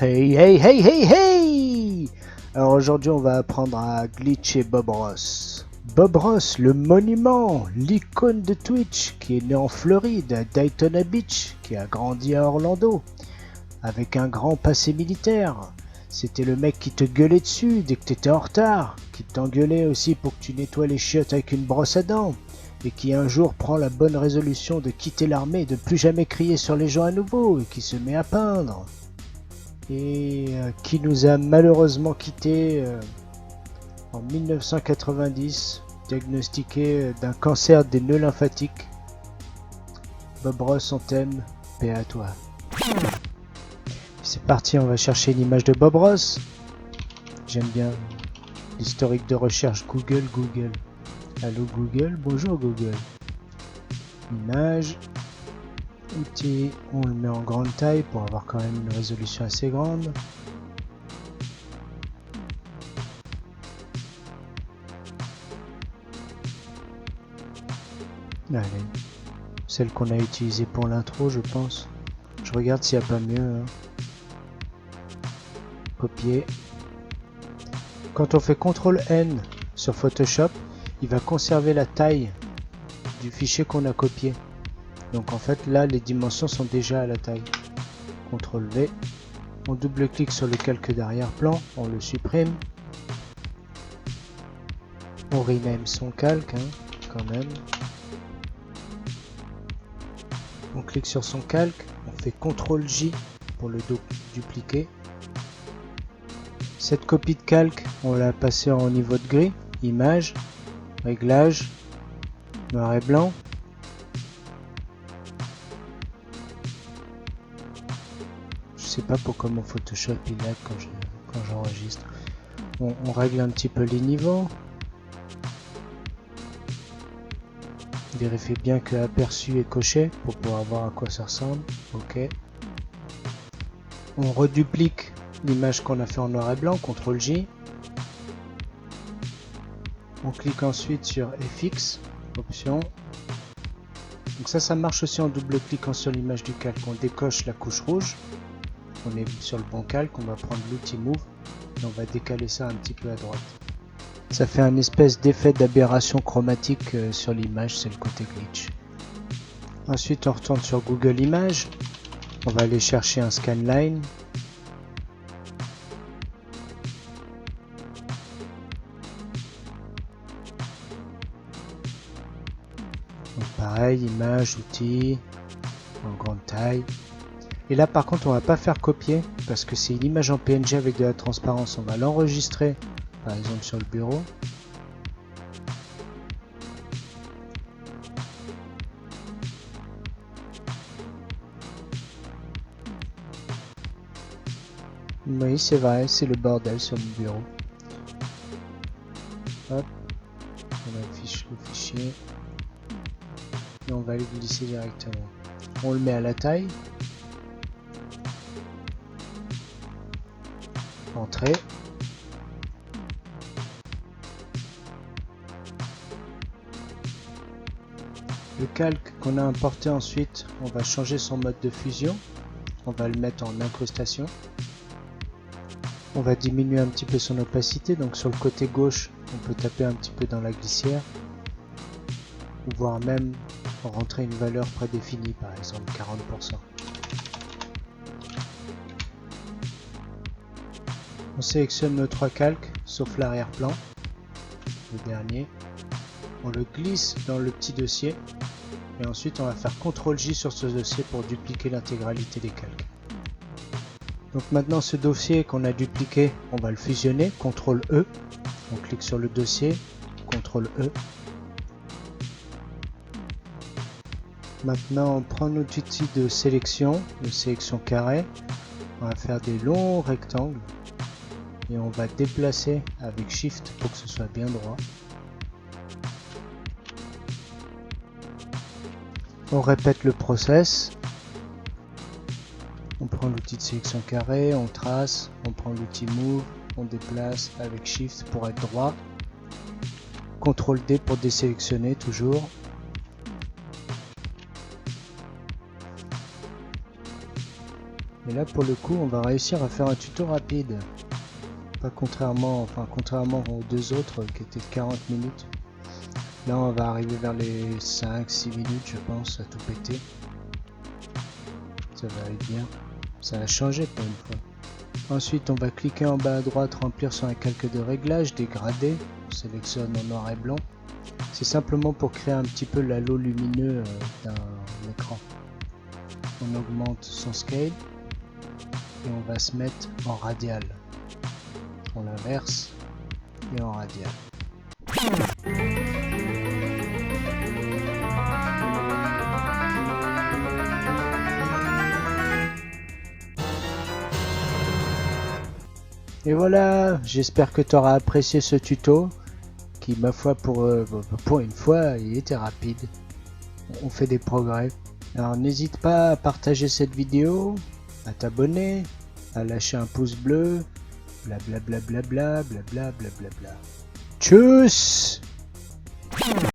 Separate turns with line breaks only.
Hey hey hey hey hey. Alors aujourd'hui on va apprendre à glitcher Bob Ross. Bob Ross, le monument, l'icône de Twitch, qui est né en Floride, à Daytona Beach, qui a grandi à Orlando, avec un grand passé militaire. C'était le mec qui te gueulait dessus dès que t'étais en retard, qui t'engueulait aussi pour que tu nettoies les chiottes avec une brosse à dents, et qui un jour prend la bonne résolution de quitter l'armée et de plus jamais crier sur les gens à nouveau, et qui se met à peindre. Et qui nous a malheureusement quittés en 1990, diagnostiqué d'un cancer des nœuds lymphatiques. Bob Ross, on t'aime, paix à toi. C'est parti, on va chercher une image de Bob Ross. J'aime bien l'historique de recherche Google. Allô Google, bonjour Google. Image, outil, on le met en grande taille pour avoir quand même une résolution assez grande. Allez, celle qu'on a utilisée pour l'intro, je pense. Je regarde s'il n'y a pas mieux. Hein. Copier. Quand on fait CTRL-N sur Photoshop, il va conserver la taille du fichier qu'on a copié. Donc en fait, là, les dimensions sont déjà à la taille. CTRL-V. On double-clique sur le calque d'arrière-plan, on le supprime. On rename son calque, hein, quand même. On clique sur son calque, on fait CTRL-J pour le dupliquer. Cette copie de calque, on l'a passée en niveau de gris, image, réglage, noir et blanc. Je sais pas pourquoi mon Photoshop il lag quand j'enregistre. On règle un petit peu les niveaux. Vérifiez bien que aperçu est coché pour pouvoir voir à quoi ça ressemble. Ok. On reduplique l'image qu'on a fait en noir et blanc, CTRL-J. On clique ensuite sur FX, option. Donc ça marche aussi en double-cliquant sur l'image du calque. On décoche la couche rouge. On est sur le bon calque, on va prendre l'outil Move et on va décaler ça un petit peu à droite. Ça fait un espèce d'effet d'aberration chromatique sur l'image, c'est le côté glitch. Ensuite on retourne sur Google Images, on va aller chercher un scanline. Donc pareil, image, outils, en grande taille. Et là par contre on va pas faire copier parce que c'est une image en PNG avec de la transparence. On va l'enregistrer par exemple sur le bureau. Oui, c'est vrai, c'est le bordel sur le bureau. Hop, on affiche le fichier et on va le glisser directement. On le met à la taille. Entrée. Le calque qu'on a importé ensuite, on va changer son mode de fusion. On va le mettre en incrustation. On va diminuer un petit peu son opacité, donc sur le côté gauche, on peut taper un petit peu dans la glissière, ou voire même rentrer une valeur prédéfinie, par exemple 40%. On sélectionne nos trois calques, sauf l'arrière-plan, le dernier. On le glisse dans le petit dossier, et ensuite on va faire CTRL-J sur ce dossier pour dupliquer l'intégralité des calques. Donc maintenant ce dossier qu'on a dupliqué, on va le fusionner, CTRL-E, on clique sur le dossier, CTRL-E. Maintenant on prend notre outil de sélection, carré, on va faire des longs rectangles et on va déplacer avec Shift pour que ce soit bien droit. On répète le process. On prend l'outil de sélection carré, on trace, on prend l'outil Move, on déplace avec Shift pour être droit. CTRL D pour désélectionner toujours. Et là pour le coup on va réussir à faire un tuto rapide. Pas contrairement aux deux autres qui étaient de 40 minutes. Là on va arriver vers les 5-6 minutes je pense à tout péter. Ça va aller bien. Ça a changé pour une fois. Ensuite on va cliquer en bas à droite, remplir sur un calque de réglage, dégrader. On sélectionne en noir et blanc. C'est simplement pour créer un petit peu l'halo lumineux d'un écran. On augmente son scale et on va se mettre en radial. On l'inverse et en radial. Et voilà, j'espère que tu auras apprécié ce tuto qui, ma foi, pour une fois, il était rapide. On fait des progrès. Alors n'hésite pas à partager cette vidéo, à t'abonner, à lâcher un pouce bleu, blablabla, blablabla, blablabla. Tchuss!